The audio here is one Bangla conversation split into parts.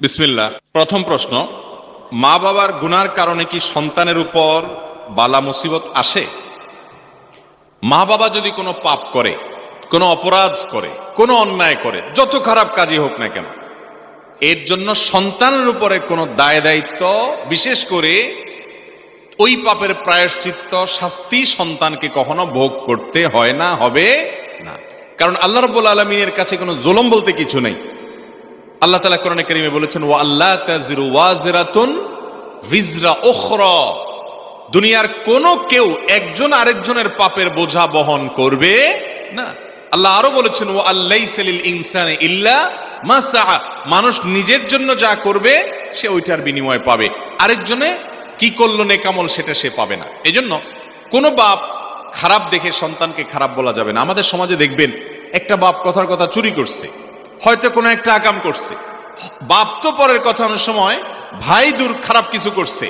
বিসমিল্লাহ। প্রথম প্রশ্ন, মা বাবার গুনার কারণে কি সন্তানের উপর বালা মুসিবত আসে? মা বাবা যদি কোনো পাপ করে, কোনো অপরাধ করে, কোনো অন্যায় করে, যত খারাপ কাজই হোক না কেন, এর জন্য সন্তানের উপরে কোনো দায় দায়িত্ব, বিশেষ করে ওই পাপের প্রায়শ্চিত্ত শাস্তি সন্তানকে কখনো ভোগ করতে হয় না, হবে না। কারণ আল্লাহ রাব্বুল আলামিনের কাছে কোনো জুলুম বলতে কিছু নেই। আল্লাহ তাআলা কোরআনে কারীমে বলেছেন, ওয়া আল্লা তাজিরু ওয়াজিরাতুন ভিজরা উখরা, দুনিয়ার কোনো কেউ একজন আরেকজনের পাপের বোঝা বহন করবে না। আল্লাহ আরো বলেছেন, ওয়া আল্লাইসা লিল ইনসানি ইল্লা মা সাআ, মানুষ নিজের জন্য যা করবে সে ওইটার বিনিময় পাবে, আরেকজনে কি করলো নেকামল সেটা সে পাবে না। এজন্য কোনো বাপ খারাপ দেখে সন্তানকে খারাপ বলা যাবে না। আমাদের সমাজে দেখবেন, একটা বাপ কথার কথা চুরি করছে, হয়তো কোনো একটা আকাম করছে, বাপ তো পরের কথা, অনেক সময় ভাই দূর খারাপ কিছু করছে,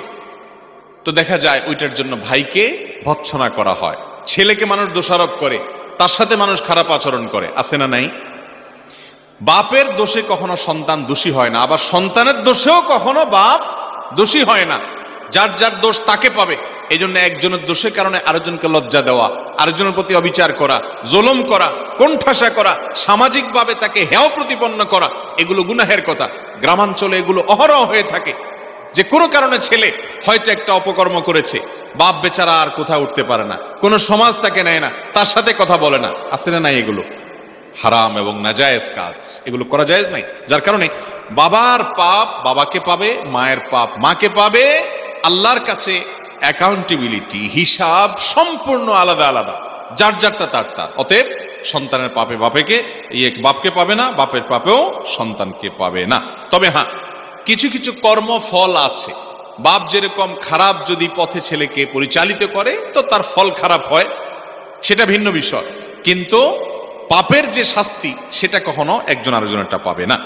তো দেখা যায় ওইটার জন্য ভাইকে ভৎসনা করা হয়, ছেলেকে মানুষ দোষারোপ করে, তার সাথে মানুষ খারাপ আচরণ করে, আছে না নাই? বাপের দোষে কখনো সন্তান দোষী হয় না, আবার সন্তানের দোষেও কখনো বাপ দোষী হয় না। যার যার দোষ তাকে পাবে। এই জন্য একজনের দোষের কারণে আরেকজনকে লজ্জা দেওয়া, আরেকজনের প্রতি অবিচার করা, জুলুম করা, কোণঠাসা করা, সামাজিকভাবে তাকে হেয় প্রতিপন্ন করা, এগুলো গুনাহের কথা। গ্রামাঞ্চলে এগুলো অহরহ হয়ে থাকে, যে কোনো কারণে ছেলে হয়তো একটা অপকর্ম করেছে, বাপ বেচারা আর কোথাও উঠতে পারে না, কোনো সমাজ তাকে নেয় না, তার সাথে কথা বলে না, আছে না নাই? এগুলো হারাম এবং নাজায়েজ কাজ, এগুলো করা জায়েজ নাই। যার কারণে বাবার পাপ বাবাকে পাবে, মায়ের পাপ মাকে পাবে। আল্লাহর কাছে অ্যাকাউন্টেবিলিটি, হিসাব সম্পূর্ণ আলাদা আলাদা, যার যারটা তার তার। অতএব সন্তানের পাপে বাপকে পাবে না, বাপের পাপেও সন্তানকে পাবে না। তবে হ্যাঁ, কিছু কিছু কর্মফল আছে। বাপ যেরকম খারাপ যদি পথে ছেলেকে পরিচালিত করে, তো তার ফল খারাপ হয়, সেটা ভিন্ন বিষয়। কিন্তু পাপের যে শাস্তি, সেটা কখনো একজন আরেকজনেরটা পাবে না।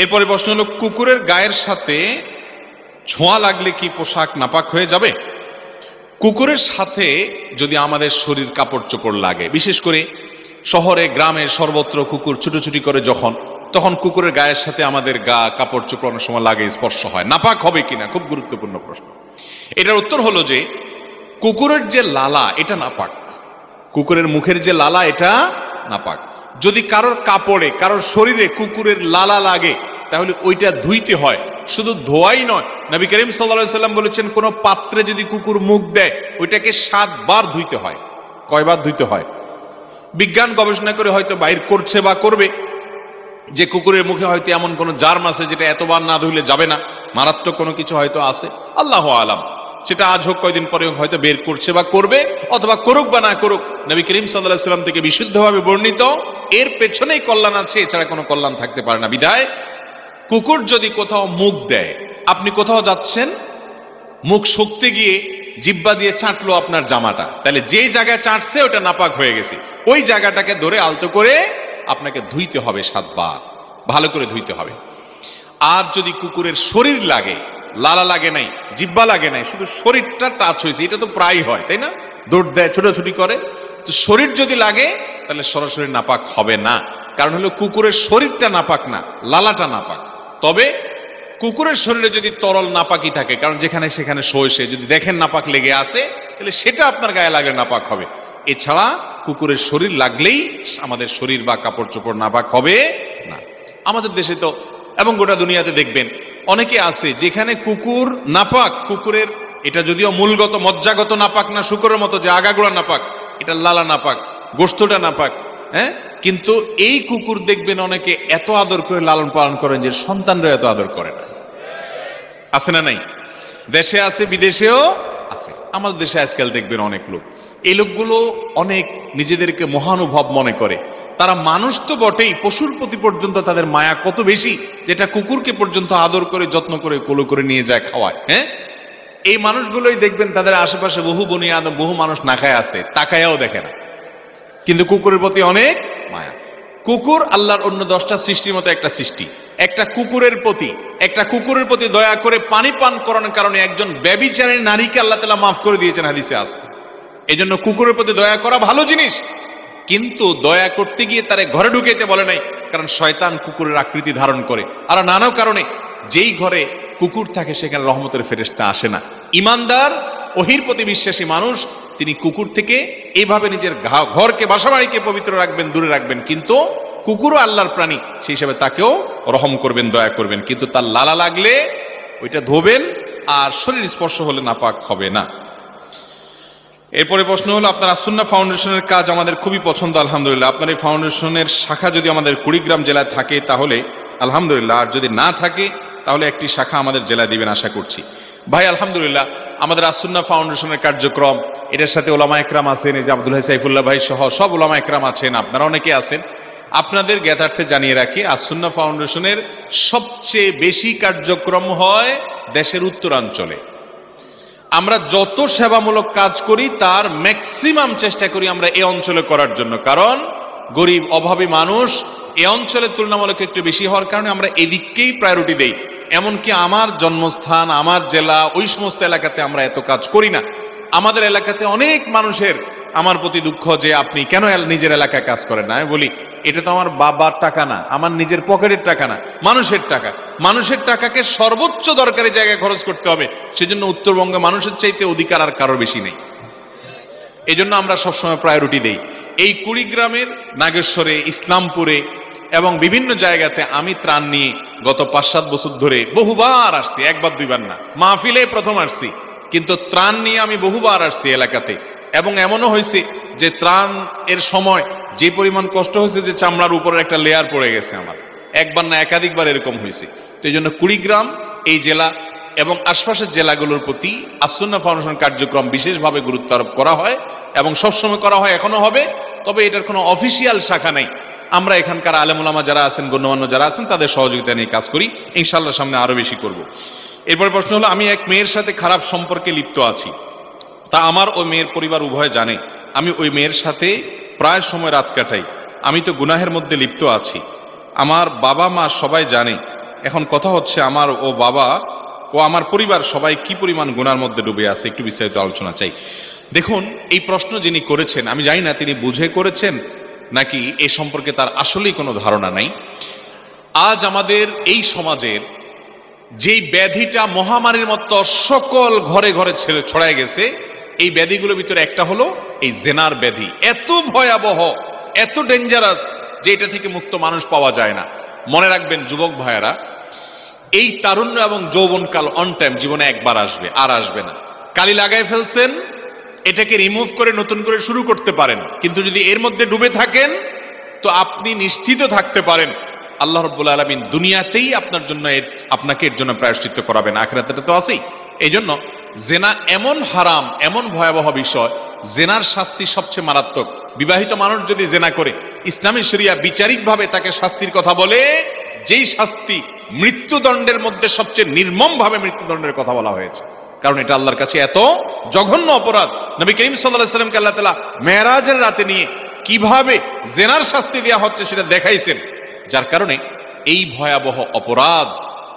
এরপরে প্রশ্ন হলো, কুকুরের গায়ের সাথে ছোঁয়া লাগলে কি পোশাক নাপাক হয়ে যাবে? কুকুরের সাথে যদি আমাদের শরীর কাপড় চোপড় লাগে, বিশেষ করে শহরে গ্রামে সর্বত্র কুকুর ছুটোছুটি করে যখন, তখন কুকুরের গায়ের সাথে আমাদের গা কাপড় চোপড় অনেক সময় লাগে, স্পর্শ হয়, নাপাক হবে কিনা, খুব গুরুত্বপূর্ণ প্রশ্ন। এটার উত্তর হলো যে কুকুরের যে লালা, এটা নাপাক। কুকুরের মুখের যে লালা, এটা নাপাক। যদি কারোর কাপড়ে, কারোর শরীরে কুকুরের লালা লাগে, তাহলে ওইটা ধুইতে হয়। শুধু ধোয়াই নয়, নবী করিম সাল্লাল্লাহু আলাইহি ওয়াসাল্লাম বলেছেন, কোন পাত্রে যদি কুকুর মুখ দেয়, ওইটাকে 7 বার ধুইতে হয়। কয়বার ধুইতে হয়? বিজ্ঞান গবেষণা করে হয়তো বাইর করছে বা করবে যে কুকুরের মুখে হয়তো এমন কোন জার্ম আছে যেটা এতবার না ধুইলে যাবে না, মারাত্মক কোনো কিছু হয়তো আছে, আল্লাহু আলাম। সেটা আজ হোক কয়দিন পরে হয়তো বের করছে বা করবে, অথবা করুক বা না করুক, নবী করিম সাল্লাল্লাহু আলাইহি ওয়াসাল্লাম থেকে বিশুদ্ধভাবে বর্ণিত, এর পেছনেই কল্যাণ আছে, এছাড়া কোনো কল্যাণ থাকতে পারে না। বিধায় কুকুর যদি কোথাও মুখ দেয়, আপনি কোথাও যাচ্ছেন, মুখ শুকতে গিয়ে জিহ্বা দিয়ে চাটলো আপনার জামাটা, তাহলে যেই জায়গায় চাটছে ওটা নাপাক হয়ে গেছে, ওই জায়গাটাকে ধরে আলতো করে আপনাকে ধুইতে হবে 7 বার, ভালো করে ধুইতে হবে। আর যদি কুকুরের শরীর লাগে, লালা লাগে নাই, জিহ্বা লাগে নাই, শুধু শরীরটা টাচ হয়েছে, এটা তো প্রায় হয়, তাই না? দৌড় দেয়, ছোটাছুটি করে, তো শরীর যদি লাগে তাহলে সরাসরি নাপাক হবে না। কারণ হলো কুকুরের শরীরটা নাপাক না, লালাটা নাপাক। তবে কুকুরের শরীরে যদি তরল নাপাকি থাকে, কারণ যেখানে সেখানে সে যদি দেখেন নাপাক লেগে আছে, তাহলে সেটা আপনার গায়ে লাগলে নাপাক হবে। এছাড়া কুকুরের শরীর লাগলেই আমাদের শরীর বা কাপড় চোপড় নাপাক হবে না। আমাদের দেশে তো এবং গোটা দুনিয়াতে দেখবেন অনেকে আছে যেখানে কুকুর নাপাক, কুকুরের এটা যদিও মূলগত মজ্জাগত নাপাক না, শুকরের মতো যে আগাগোড়া নাপাক, এটা লালা নাপাক, গোশতটা নাপাক, হ্যাঁ, কিন্তু এই কুকুর দেখবেন অনেকে এত আদর করে লালন পালন করেন যে সন্তানরা এত আদর করে না, আছে না নাই? দেশে আছে, বিদেশেও আছে। আমাদের দেশে আজকাল দেখবেন অনেক লোক, এই লোকগুলো অনেক নিজেদেরকে মহানুভব মনে করে। তারা মানুষ তো বটেই, পশুর প্রতি পর্যন্ত তাদের মায়া কত বেশি, যেটা কুকুরকে পর্যন্ত আদর করে, যত্ন করে, কোলে করে নিয়ে যায়, খাওয়ায়। হ্যাঁ, এই মানুষগুলোই দেখবেন তাদের আশেপাশে বহু বনি আদম, বহু মানুষ না খায় আছে, তাকায়াও দেখে না, কিন্তু কুকুরের প্রতি অনেক মায়া। কুকুর আল্লাহর অন্য 10টা সৃষ্টির মতো একটা সৃষ্টি। একটা কুকুরের প্রতি দয়া করে পানি পান করানোর কারণে একজন ব্যভিচারী নারীকে আল্লাহ তাআলা মাফ করে দিয়েছেন, হাদিসে আছে। এই জন্য কুকুরের প্রতি দয়া করা ভালো জিনিস, কিন্তু দয়া করতে গিয়ে তারে ঘরে ঢুকাইতে বলে নাই, কারণ শয়তান কুকুরের আকৃতি ধারণ করে, আর নানা কারণে যেই ঘরে কুকুর থাকে সেখানে রহমতের ফেরেশতা আসে না। ইমানদার ওহির প্রতি বিশ্বাসী মানুষ তিনি কুকুর থেকে এইভাবে নিজের ঘরকে বাসাবাড়িকে পবিত্র রাখবেন, দূরে রাখবেন, কিন্তু কুকুরও আল্লাহর প্রাণী, সেই হিসাবে তাকেও রহম করবেন, দয়া করবেন, কিন্তু তার লালা লাগলে ওইটা ধোবেন, আর শরীর স্পর্শ হলে নাপাক হবে না। এরপরে প্রশ্ন হলো, আপনার আসুন্নাহ ফাউন্ডেশনের কাজ আমাদের খুবই পছন্দ, আলহামদুলিল্লাহ। আপনার এই ফাউন্ডেশনের শাখা যদি আমাদের কুড়িগ্রাম জেলায় থাকে তাহলে আলহামদুলিল্লাহ, আর যদি না থাকে তাহলে একটি শাখা আমাদের জেলায় দিবেন আশা করছি। ভাই আলহামদুলিল্লাহ, আমাদের আসুন্নাহ ফাউন্ডেশনের কার্যক্রম, এটার সাথে ওলামা একরাম আছেন, এই যে আব্দুল হাই সাইফুল্লাহ ভাই সহ সব ওলামা একরাম আছেন, আপনারা অনেকে আছেন। আপনাদের জ্ঞাতার্থে জানিয়ে রাখি, আসুন্নাহ ফাউন্ডেশনের সবচেয়ে বেশি কার্যক্রম হয় দেশের উত্তরাঞ্চলে। আমরা যত সেবামূলক কাজ করি তার ম্যাক্সিমাম চেষ্টা করি আমরা এই অঞ্চলে করার জন্য, কারণ গরিব অভাবী মানুষ এই অঞ্চলে তুলনামূলক একটু বেশি হওয়ার কারণে আমরা এদিককেই প্রায়োরিটি দেই। এমনকি আমার জন্মস্থান, আমার জেলা, ওই সমস্ত এলাকাতে আমরা এত কাজ করি না। আমাদের এলাকাতে অনেক মানুষের আমার প্রতি দুঃখ যে আপনি কেন নিজের এলাকায় কাজ করেন না। আমি বলি, এটা তো আমার বাবার টাকা না, আমার নিজের পকেটের টাকা না, মানুষের টাকা। মানুষের টাকাকে সর্বোচ্চ দরকারি জায়গায় খরচ করতে হবে, সেজন্য উত্তরবঙ্গে মানুষের চাইতে অধিকার আর কারোর বেশি নেই। এই জন্য আমরা সবসময় প্রায়োরিটি দেই। এই কুড়িগ্রামের নাগেশ্বরে, ইসলামপুরে এবং বিভিন্ন জায়গাতে আমি ত্রাণ নিয়ে গত 5-7 বছর ধরে বহুবার আসছি, একবার দুইবার না, মাহফিলে প্রথম আসছি, কিন্তু ত্রাণ নিয়ে আমি বহুবার আসছি এলাকাতে। এবং এমনও হয়েছে যে ত্রাণ এর সময় যে পরিমাণ কষ্ট হয়েছে যে চামড়ার উপরে একটা লেয়ার পড়ে গেছে আমার, একবার না একাধিকবার এরকম হয়েছে। তো এই জন্য কুড়িগ্রাম এই জেলা এবং আশপাশের জেলাগুলোর প্রতি আসুন্নাহ ফাউন্ডেশন কার্যক্রম বিশেষভাবে গুরুত্ব আরোপ করা হয় এবং সবসময় করা হয়, এখনো হবে। তবে এটার কোনো অফিসিয়াল শাখা নেই। আমরা এখানকার আলেম ওলামা যারা আছেন, গণ্যমান্য যারা আছেন, তাদের সহযোগিতা নিয়ে কাজ করি, ইনশাআল্লাহ সামনে আরো বেশি করব। এরপর প্রশ্ন হলো, আমি এক মেয়ের সাথে খারাপ সম্পর্কে লিপ্ত আছি, তা আমার ওই মেয়ের পরিবার উভয় জানে। আমি ওই মেয়ের সাথে প্রায় সময় রাত কাটাই। আমি তো গুনাহের মধ্যে লিপ্ত আছি, আমার বাবা মা সবাই জানে। এখন কথা হচ্ছে, আমার ও বাবা ও আমার পরিবার সবাই কি পরিমাণ গুনার মধ্যে ডুবে আছে, একটু বিস্তারিত আলোচনা চাই। দেখুন, এই প্রশ্ন যিনি করেছেন আমি জানি না তিনি বুঝে করেছেন নাকি এ সম্পর্কে তার আসলেই কোনো ধারণা নাই। আজ আমাদের এই সমাজের যেই ব্যাধিটা মহামারীর মতো সকল ঘরে ঘরে ছড়ায় গেছে, এই ব্যাধিগুলোর ভিতরে একটা হলো এই জেনার ব্যাধি। এত ভয়াবহ, এত ডেঞ্জারাস যে এটা থেকে মুক্ত মানুষ পাওয়া যায় না। মনে রাখবেন যুবক ভাইয়েরা, এই তারুণ্য এবং যৌবনকাল অন টাইম জীবনে একবার আসবে, আর আসবে না। কালি লাগাই ফেলছেন, এটাকে রিমুভ করে নতুন করে শুরু করতে পারেন, কিন্তু যদি এর মধ্যে ডুবে থাকেন তো আপনি নিশ্চিত থাকতে পারেন আল্লাহ রাব্বুল আলামিন দুনিয়াতেই আপনাকে এর জন্য প্রায়শ্চিত্ত করাবেন, আখিরাতে তো আছেই। এই জন্য জেনা এমন হারাম, এমন ভয়াবহ বিষয়, জেনার শাস্তি সবচেয়ে মারাত্মক। বিবাহিত মানুষ যদি জেনা করে, ইসলামী শরিয়া বিচারিকভাবে তাকে শাস্তির কথা বলে, যেই শাস্তি মৃত্যুদণ্ডের মধ্যে সবচেয়ে নির্মম ভাবে মৃত্যুদণ্ডের কথা বলা হয়েছে, কারণ এটা আল্লাহর কাছে এত জঘন্য অপরাধ। নবী করিম সাল্লাল্লাহু আলাইহি ওয়াসাল্লামকে আল্লাহ তাআলা মেরাজের রাতে নিয়ে কিভাবে জেনার শাস্তি দেওয়া হচ্ছে সেটা দেখাইছেন। যার কারণে এই ভয়াবহ অপরাধ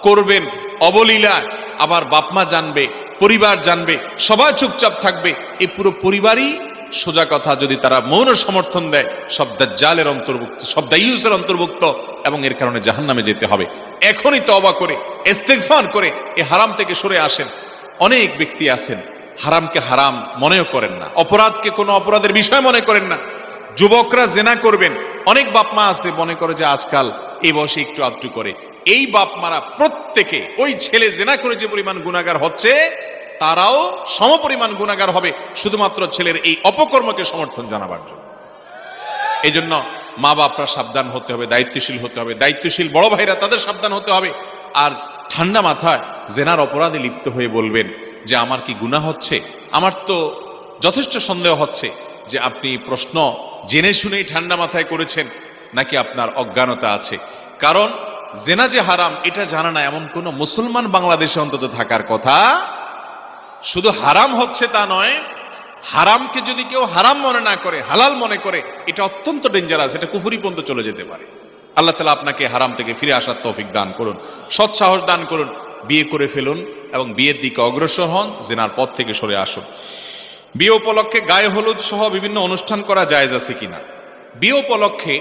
করবেন অবলীলা, আবার বাপমা জানবে, পরিবার জানবে, সবাই চুপচাপ থাকবে, এই পুরো পরিবারই সোজা কথা যদি তারা মৌন সমর্থন দেয়, সব দাজ্জালের অন্তর্ভুক্ত, সব দাইয়ুসের অন্তর্ভুক্ত, এবং এর কারণে জাহান্নামে যেতে হবে। এখনই তওবা করে ইস্তেগফার করে এই হারাম থেকে সরে আসেন। অনেক ব্যক্তি আছেন হারামকে হারাম মনেও করেন না, অপরাধকে কোনো অপরাধের বিষয় মনে করেন না। যুবকরা জেনা করবেন, অনেক বাপমা আছে মনে করে যে আজকাল এই বয়সে একটু আধটু করে। এই বাপমারা প্রত্যেকে ওই ছেলে জেনা করে যে পরিমাণ গুনাহগার হচ্ছে, তারাও সমপরিমাণ গুনাহগার হবে, শুধুমাত্র ছেলের এই অপকর্মকে সমর্থন জানাবার জন্য। এই জন্য মা বাপরা সাবধান হতে হবে, দায়িত্বশীল হতে হবে, দায়িত্বশীল বড় ভাইরা তাদের সাবধান হতে হবে। আর ঠান্ডা মাথায় জেনার অপরাধে লিপ্ত হয়ে বলবেন যে আমার কি গুনাহ হচ্ছে, আমার তো যথেষ্ট সন্দেহ হচ্ছে যে আপনি প্রশ্ন জেনে শুনেই ঠান্ডা মাথায় করেছেন নাকি আপনার অজ্ঞানতা আছে। কারণ জেনা যে হারাম এটা জানা না এমন কোন মুসলমান বাংলাদেশে অন্তত থাকার কথা। শুধু হারাম হচ্ছে তা নয়, হারামকে যদি কেউ হারাম মনে না করে, হালাল মনে করে, এটা অত্যন্ত ডেঞ্জারাস, এটা কুফরি পর্যন্ত চলে যেতে পারে। আল্লাহ তাআলা আপনাকে হারাম থেকে ফিরে আসার তৌফিক দান করুন, সৎ সাহস দান করুন, বিয়ে করে ফেলুন এবং বিয়ের দিকে অগ্রসর হন, জেনার পথ থেকে সরে আসুন। বিয়ে উপলক্ষে গায়ে হলুদ সহ বিভিন্ন অনুষ্ঠান করা জায়েজ আছে কিনা? বিয়ে উপলক্ষে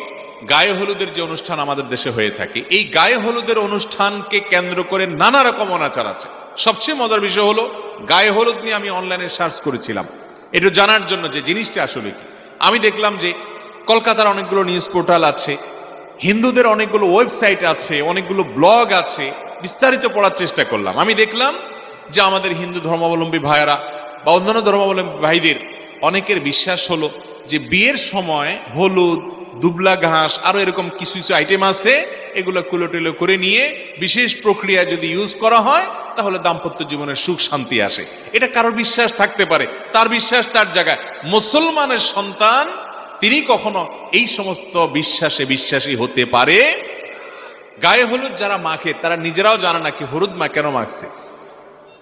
গায়ে হলুদের যে অনুষ্ঠান আমাদের দেশে হয়ে থাকে, এই গায়ে হলুদের অনুষ্ঠানকে কেন্দ্র করে নানা রকম অনাচার আছে। সবচেয়ে মজার বিষয় হলো, গায়ে হলুদ নিয়ে আমি অনলাইনে সার্চ করেছিলাম এটা জানার জন্য যে জিনিসটা আসলে কি। আমি দেখলাম যে কলকাতার অনেকগুলো নিউজ পোর্টাল আছে, হিন্দুদের অনেকগুলো ওয়েবসাইট আছে, অনেকগুলো ব্লগ আছে, বিস্তারিত পড়ার চেষ্টা করলাম। আমি দেখলাম যে আমাদের হিন্দু ধর্মাবলম্বী ভাইয়েরা বা অন্যান্য ধর্মাবলম্বী ভাইদের অনেকের বিশ্বাস হলো যে বিয়ের সময় হলুদ, দুবলা ঘাস, আরো এরকম কিছু কিছু আইটেম আছে, এগুলো কুলোটেলো করে নিয়ে বিশেষ প্রক্রিয়া যদি ইউজ করা হয় তাহলে দাম্পত্য জীবনের সুখ শান্তি আসে। এটা কারোর বিশ্বাস থাকতে পারে, তার বিশ্বাস তার জায়গায়। মুসলমানের সন্তান তিনি কখনো এই সমস্ত বিশ্বাসে বিশ্বাসী হতে পারে। গায়ে হলুদ যারা মাখে তারা নিজেরাও জানে না কি হলুদ মা কেন মাখছে,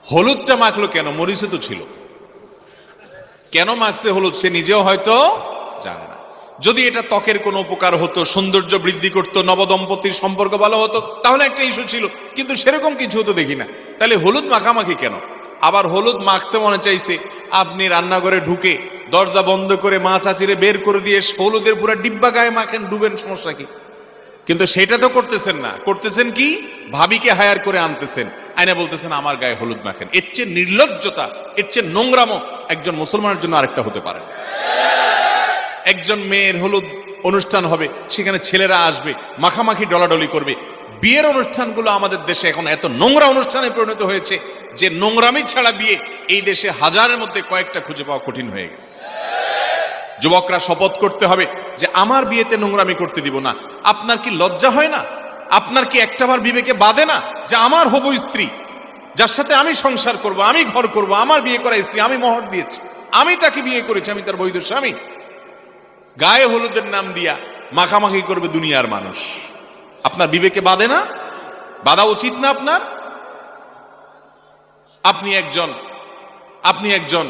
হলুদটা মাখলো কেন, মরিচে তো ছিল, কেন মাখছে হলুদ সে নিজেও হয়তো জানে না। যদি এটা ত্বকের কোনো উপকার হতো, সৌন্দর্য বৃদ্ধি করতো, নবদম্পতির সম্পর্ক ভালো হতো, তাহলে একটা ইস্যু ছিল, কিন্তু সেরকম কিছু হতো দেখি না। তাহলে হলুদ মাখামাখি কেন? আবার হলুদ মাখতে মনে চাইছে, আপনি রান্নাঘরে ঢুকে দরজা বন্ধ করে মা চাচিরে বের করে দিয়ে হলুদের পুরো ডিব্বা গায়ে মাখেন, ডুবেন, সমস্যা কি? কিন্তু সেটা তো করতেছেন না, করতেছেন কি, ভাবিকে হায়ার করে আনতেছেন, আইনা বলতেছেন আমার গায়ে হলুদ মাখেন। এর চেয়ে নির্লজ্জতা, এর চেয়ে নোংরামো একজন মুসলমানের জন্য আরেকটা হতে পারে। একজন মেয়ের হলুদ অনুষ্ঠান হবে, সেখানে ছেলেরা আসবে, মাখামাখি ডলাডলি করবে। বিয়ের অনুষ্ঠানগুলো আমাদের দেশে এখন এত নোংরা অনুষ্ঠানে পরিণত হয়েছে যে নোংরামি ছাড়া বিয়ে এই দেশে হাজারের মধ্যে কয়েকটা খুঁজে পাওয়া কঠিন হয়ে গেছে। যুবকরা শপথ করতে হবে যে আমার বিয়েতে নোংরামি করতে দিব না। আপনার কি লজ্জা হয় না? আপনার কি একটাবার বিবেকে বাধে না যে আমার হবু স্ত্রী, যার সাথে আমি সংসার করব, আমি ঘর করব, আমার বিয়ে করা স্ত্রী, আমি মোহর দিয়েছি, আমি তাকে বিয়ে করেছি, আমি তার বৈধ স্বামী, গায়ে হলুদের নাম দিয়া মাখামাখি করবে দুনিয়ার মানুষ? আপনার বিবেকে বাধে না? বাধা উচিত না আপনার? আপনি একজন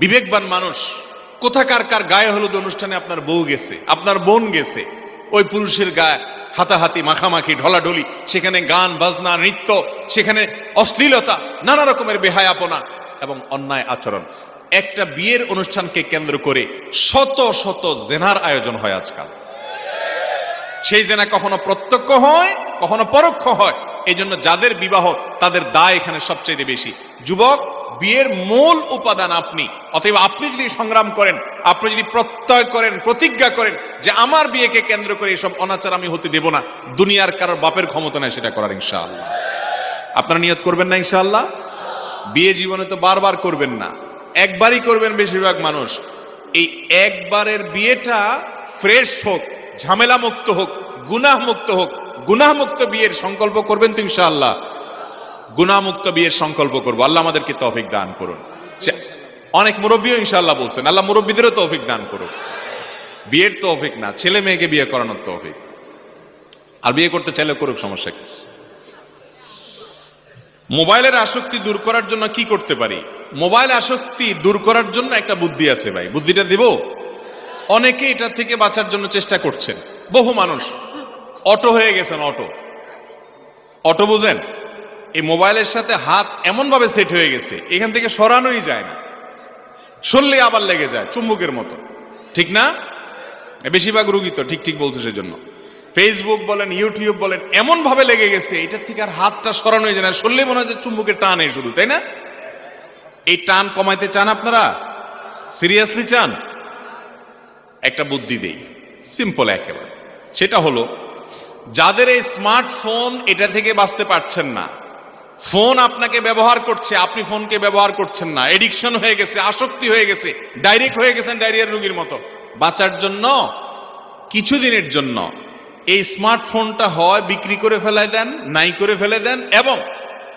বিবেকবান মানুষ। কোথাকার কার গায়ে হলুদ অনুষ্ঠানে আপনার বউ গেছে, আপনার বোন গেছে, ওই পুরুষের গায়ে হাতাহাতি, মাখামাখি, ঢলাঢলি, সেখানে গান বাজনা, নৃত্য, সেখানে অশ্লীলতা, নানা রকমের বেহায়াপনা এবং অন্যায় আচরণ। একটা বিয়ের অনুষ্ঠানকে কেন্দ্র করে শত শত জেনার আয়োজন হয় আজকাল। সেই জেনা কখনো প্রত্যক্ষ হয়, কখনো পরোক্ষ হয়। এই জন্য যাদের বিবাহ তাদের দায় এখানে সবচেয়ে বেশি। যুবক, বিয়ের মূল উপাদান আপনি। অতএব আপনি যদি সংগ্রাম করেন, আপনি যদি প্রত্যয় করেন, প্রতিজ্ঞা করেন যে আমার বিয়েকে কেন্দ্র করে এসব অনাচার আমি হতে দেব না, দুনিয়ার কারোর বাপের ক্ষমতা নেই সেটা করার, ইনশাআল্লাহ। আপনারা নিয়ত করবেন না ইনশাআল্লাহ? বিয়ে জীবনে তো বারবার করবেন না, একবারই করবেন বেশিরভাগ মানুষ। এই একবারের বিয়েটা ফ্রেশ হোক, ঝামেলা মুক্ত হোক, গুনাহ মুক্ত হোক। গুনাহ মুক্ত বিয়ের সংকল্প করবেন তো ইনশাআল্লাহ? গুনাহ মুক্ত বিয়ের সংকল্প করবো। আল্লাহ আমাদেরকে তৌফিক দান করুন। অনেক মুরব্বীও ইনশাআল্লাহ বলছেন, আল্লাহ মুরব্বীদেরও তৌফিক দান করুন। বিয়ের তৌফিক না, ছেলে মেয়েকে বিয়ে করানোর তৌফিক। আর বিয়ে করতে চাইলে করুক, সমস্যা কি? মোবাইলের আসক্তি দূর করার জন্য কি করতে পারি? মোবাইল আসক্তি দূর করার জন্য একটা বুদ্ধি আছে ভাই, বুদ্ধিটা দিব। অনেকে এটা থেকে বাঁচার জন্য চেষ্টা করছেন। বহু মানুষ অটো হয়ে গেছেন। অটো বুঝেন? এই মোবাইলের সাথে হাত এমন ভাবে সেট হয়ে গেছে, এখান থেকে সরানোই যায় না, সরলে আবার লেগে যায় চুম্বকের মতো, ঠিক না? বেশিরভাগ রুগী তো ঠিক বলছে। সেজন্য ফেসবুক বলেন, ইউটিউব বলেন, এমন ভাবে লেগে গেছে এটার থেকে আর হাতটা সরানোই যায় না, সরলে মনে হয় যে চুম্বকের টান এই শুধু, তাই না? এই টান কমাইতে চান আপনারা? সিরিয়াসলি চান? একটা বুদ্ধি দেই, সিম্পল একেবারে। সেটা হলো, যাদের এই স্মার্টফোন, এটা থেকে বাঁচতে পারছেন না, ফোন আপনাকে ব্যবহার করছে, আপনি ফোনকে ব্যবহার করছেন না, এডিকশন হয়ে গেছে, আসক্তি হয়ে গেছে, ডাইরেক্ট হয়ে গেছেন ডায়রিয়ার রোগীর মতো, বাঁচার জন্য কিছুদিনের জন্য এই স্মার্টফোনটা হয় বিক্রি করে ফেলে দেন, নাই করে ফেলে দেন, এবং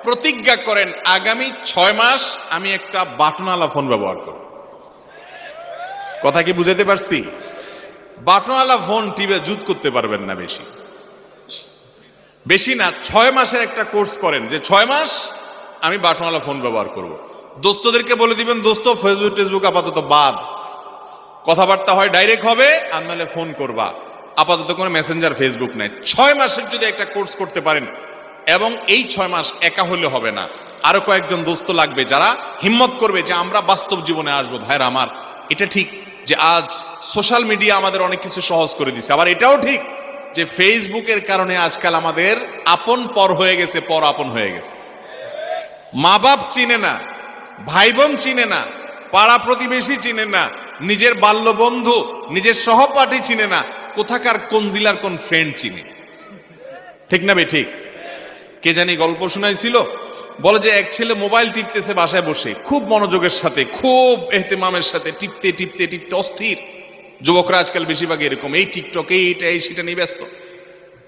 প্রতিজ্ঞা করেন আগামী 6 মাস আমি একটা বাটনওয়ালা ফোন ব্যবহার করব। কথা কি বুঝাতে পারছি? বাটনওয়ালা ফোন টিপে জুত করতে পারবেন না বেশি না। 6 মাসের একটা কোর্স করেন যে 6 মাস আমি বাটনওয়ালা ফোন ব্যবহার করব। দোস্তদেরকে বলে দিবেন, দোস্ত ফেসবুক আপাতত বাদ, কথাবার্তা হয় ডাইরেক্ট হবে, আর নাহলে ফোন করবা, আপাতত কোনো মেসেঞ্জার ফেসবুক নাই। 6 মাসের যদি একটা কোর্স করতে পারেন, এবং এই 6 মাস একা হলে হবে না, আরো কয়েকজন দোস্ত লাগবে যারা হিম্মত করবে যে আমরা বাস্তব জীবনে আসবো। ভাইরা আমার, এটা ঠিক যে আজ সোশ্যাল মিডিয়া আমাদের অনেক কিছু সহজ করে দিচ্ছে। আবার এটাও ঠিক যে ফেসবুকের কারণে আজকাল আমাদের আপন পর হয়ে গেছে, পর আপন হয়ে গেছে। মা বাপ চিনে না, ভাই বোন চিনে না, পাড়া প্রতিবেশী চিনে না, নিজের বাল্য বন্ধু, নিজের সহপাঠী চিনে না, কোথাকার কোন জেলার কোন ফ্রেন্ড চিনে। ঠিক না বে ঠিক? কে জানি গল্প শোনাইছিল, বলে যে এক ছেলে মোবাইল টিপতেছে বাসায় বসে, খুব মনোযোগের সাথে, খুব এহতেমামের সাথে টিপতে টিপতে টিপতে অস্থির। যুবকরা আজকাল বেশিরভাগ এরকম, এই টিকটক, এইটা এই সেটা নিয়ে ব্যস্ত।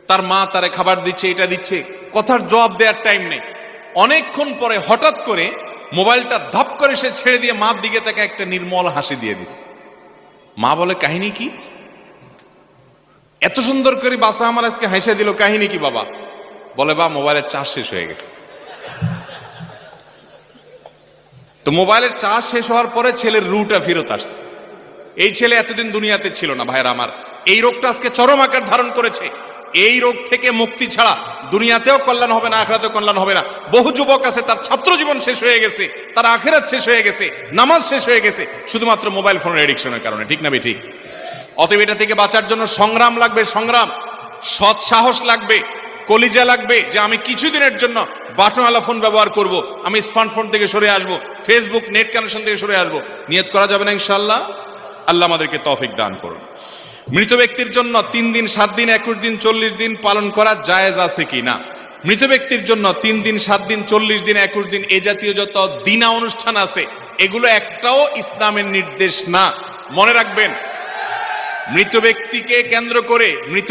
তার মা তারে খাবার দিচ্ছে, এটা দিচ্ছে, কথার জবাব দেওয়ার টাইম নেই। অনেকক্ষণ পরে হঠাৎ করে মোবাইলটা ধাপ করে সে ছেড়ে দিয়ে মার দিকে তাকে একটা নির্মল হাসি দিয়ে দিছে। মা বলে, কাহিনী কি? এত সুন্দর করে বাসা আমার আজকে হাসিয়ে দিল, কাহিনী কি বাবা? বলে, বা মোবাইলের চার্জ শেষ হয়ে গেছে। তো মোবাইলের চার্জ শেষ হওয়ার পরে ছেলের রুটা ফেরত আসছে। এই ছেলে এতদিন দুনিয়াতে ছিল না ভাইরা আমার। এই রোগটা আজকে চরম আকার ধারণ করেছে। এই রোগ থেকে মুক্তি ছাড়া দুনিয়াতেও কল্যাণ হবে না, আখিরাতেও কল্যাণ হবে না। বহু যুবক আছে তার ছাত্র জীবন শেষ হয়ে গেছে, তার আখিরাত শেষ হয়ে গেছে, নামাজ শেষ হয়ে গেছে, শুধুমাত্র মোবাইল ফোনের এডিকশনের কারণে। ঠিক না বে ঠিক? অতএব এটা থেকে বাঁচার জন্য সংগ্রাম লাগবে, সংগ্রাম, সৎ সাহস লাগবে, কলিজা লাগবে যে আমি কিছুদিনের জন্য বাটনওয়ালা ফোন ব্যবহার করব, আমি স্মার্টফোন থেকে সরে আসব, ফেসবুক নেট কানেকশন থেকে সরে আসব। নিয়ত করা যাবে না ইনশাআল্লাহ? আল্লাহ আমাদেরকে তৌফিক দান করুন। মৃত ব্যক্তির জন্য 3 দিন, 7 দিন, 21 দিন, 40 দিন পালন করা জায়েজ আছে কি না? মৃত ব্যক্তির জন্য 3 দিন, 7 দিন, 40 দিন, 21 দিন এ জাতীয় যত দিনা অনুষ্ঠান আছে, এগুলো একটাও ইসলামের নির্দেশ না। মনে রাখবেন, মৃত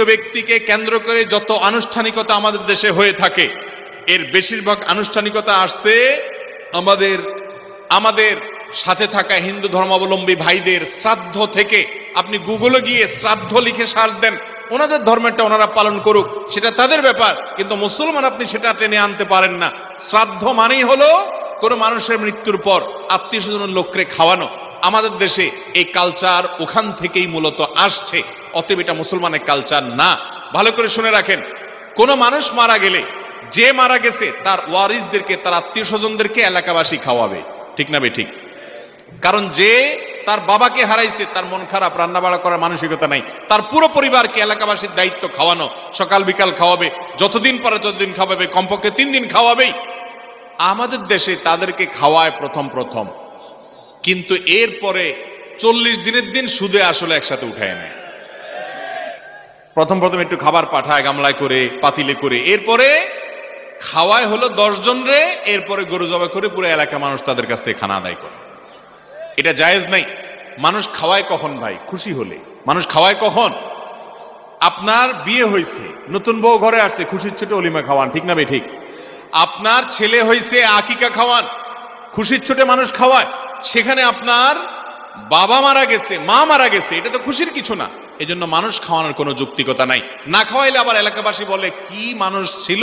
ব্যক্তিকে কেন্দ্র করে যত আনুষ্ঠানিকতা আমাদের দেশে হয়ে থাকে, এর বেশিরভাগ আনুষ্ঠানিকতা আসছে আমাদের সাথে থাকা হিন্দু ধর্মাবলম্বী ভাইদের শ্রাদ্ধ থেকে। আপনি গুগলে গিয়ে শ্রাদ্ধ লিখে সার্চ দেন, ওনাদের ধর্মেরটা ওনারা পালন করুক, সেটা তাদের ব্যাপার, কিন্তু মুসলমান আপনি সেটা টেনে আনতে পারেন না। শ্রাদ্ধ মানেই হলো কোনো মানুষের মৃত্যুর পর আত্মীয় স্বজনের লোককে খাওয়ানো। আমাদের দেশে এই কালচার ওখান থেকেই মূলত আসছে, অতএব এটা মুসলমানের কালচার না। ভালো করে শুনে রাখেন, কোন মানুষ মারা গেলে যে মারা গেছে তার ওয়ারিসদেরকে, তার আত্মীয় স্বজনদেরকে এলাকাবাসী খাওয়াবে। ঠিক না বে ঠিক? কারণ যে তার বাবাকে হারাইছে, তার মন খারাপ, রান্না বাড়া করার মানসিকতা নাই, তার পুরো পরিবারকে এলাকাবাসীর দায়িত্ব খাওয়ানো, সকাল বিকাল খাওয়াবে, যতদিন পারে ততদিন খাওয়াবে, কমপক্ষে 3 দিন খাওয়াবেই। আমাদের দেশে তাদেরকে খাওয়ায় প্রথম, কিন্তু এরপরে 40 দিনের দিন সুদে আসলে একসাথে উঠায় নেয়। প্রথম একটু খাবার পাঠায় গামলায় করে, পাতিলে করে, এরপরে খাওয়ায় হলো 10 জন রে, এরপরে গরু জবাই করে পুরো এলাকা মানুষ তাদের কাছ থেকে খানা আদায় করে। এটা জায়েজ নাই। মানুষ খাওয়ায় কখন ভাই? খুশি হলে। মানুষ খাওয়ায় কখন? আপনার বিয়ে হয়েছে, নতুন বউ ঘরে আসছে, খুশির ছোটে অলিমা খাওয়ান। ঠিক না বে ঠিক? আপনার ছেলে হয়েছে, আকিকা খাওয়ান, খুশির ছোটে মানুষ খাওয়ায়। সেখানে আপনার বাবা মারা গেছে, মা মারা গেছে, এটা তো খুশির কিছু না। এজন্য মানুষ খাওয়ানোর কোনো যৌক্তিকতা নাই। না খাওয়াইলে আবার এলাকাবাসী বলে, কি মানুষ ছিল,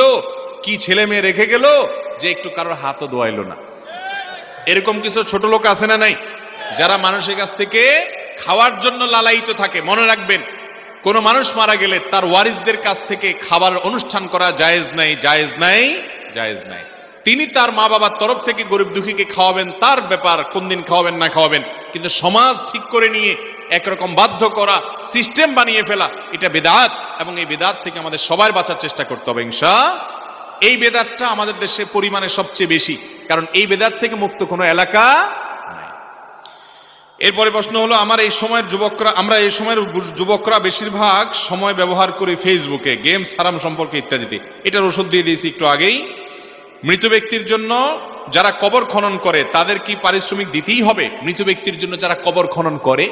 কি ছেলে মেয়ে রেখে গেল যে একটু কারোর হাতও দোয়াইলো না। এরকম কিছু ছোট লোক আছে না নাই, যারা মানুষের কাছ থেকে খাওয়ার জন্য লালায়িত থাকে। মনে রাখবেন, কোন মানুষ মারা গেলে তার ওয়ারিসদের কাছ থেকে খাবার অনুষ্ঠান করা জায়েজ নাই, জায়েজ নাই, জায়েজ নাই। তিনি তার মা বাবার তরফ থেকে গরিব দুঃখীকে খাওয়াবেন, তার ব্যাপার, কোন দিন খাওয়াবেন না খাওয়াবেন। কিন্তু সমাজ ঠিক করে নিয়ে একরকম বাধ্য করা, সিস্টেম বানিয়ে ফেলা, এটা বেদাত, এবং এই বেদাত থেকে আমাদের সবার বাঁচার চেষ্টা করতে হবে ইনশাআল্লাহ। এই বেদাতটা আমাদের দেশে পরিমাণে সবচেয়ে বেশি, কারণ এই বেদাত থেকে মুক্ত কোনো এলাকা নাই। এরপরে প্রশ্ন হলো, আমরা এই সময়ের যুবকরা বেশিরভাগ সময় ব্যবহার করি ফেসবুকে, গেমস, হারাম সম্পর্কে ইত্যাদিতে। এটার ওষুধ দিয়ে দিয়েছি একটু আগেই। মৃত ব্যক্তির জন্য যারা কবর খনন করে তাদের কি পারিশ্রমিক দিতেই হবে? মৃত ব্যক্তির জন্য যারা কবর খনন করে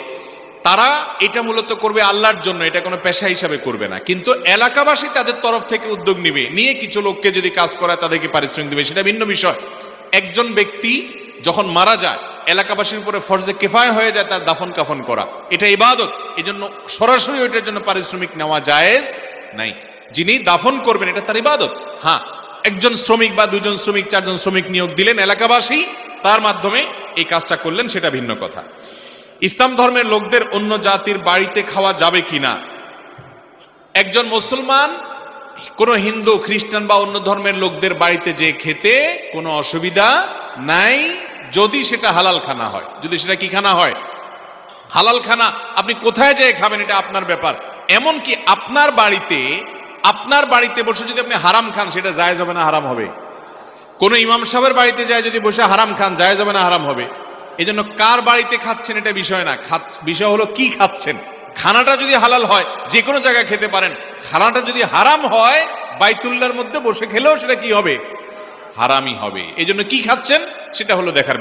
তারা এটা মূলত করবে আল্লাহর জন্য, এটা কোনো পেশা হিসাবে করবে না। কিন্তু এলাকাবাসী তাদের তরফ থেকে উদ্যোগ নিবে, নিয়ে কিছু লোককে যদি কাজ করায় তাদেরকে পারিশ্রমিক দিবে, সেটা ভিন্ন বিষয়। একজন ব্যক্তি যখন মারা যায়, এলাকাবাসীর উপরে ফরজে কিফায়া হয়ে যায় তার দাফন কাফন করা, এটা ইবাদত। এজন্য সরাসরি ওইটার জন্য পারিশ্রমিক নেওয়া জায়েজ নাই। যিনি দাফন করবেন এটা তার ইবাদত। হ্যাঁ, একজন শ্রমিক বা 2 জন শ্রমিক, 4 জন শ্রমিক নিয়োগ দিলেন এলাকাবাসী, তার মাধ্যমে এই কাজটা করলেন, সেটা ভিন্ন কথা। ইসলাম ধর্মের লোকদের অন্য জাতির বাড়িতে খাওয়া যাবে কিনা? একজন মুসলমান কোন হিন্দু, খ্রিস্টান বা অন্য ধর্মের লোকদের বাড়িতে যে খেতে কোনো অসুবিধা নাই, যদি সেটা হালাল খানা হয়। যদি সেটা কি খানা হয়? হালাল খানা আপনি কোথায় যেয়ে খাবেন এটা আপনার ব্যাপার। এমনকি আপনার বাড়িতে বসে যদি আপনি হারাম খান সেটা জায়েজ হবে না হারাম হবে? কোন ইমাম সাহেবের বাড়িতে যায় যদি বসে হারাম খান জায়েজ হবে না হারাম হবে? এই জন্য কার বাড়িতে খাচ্ছেন এটা বিষয় না, বিষয় হলো কি খাচ্ছেন। খানাটা যদি হালাল হয় যে কোনো জায়গায় খেতে পারেন, খানাটা যদি হারাম হয় বাইতুল্লাহর মধ্যে বসে খেলেও সেটা কি হবে? হারামই হবে। এই জন্য কি খাচ্ছেন সেটা হলো দেখার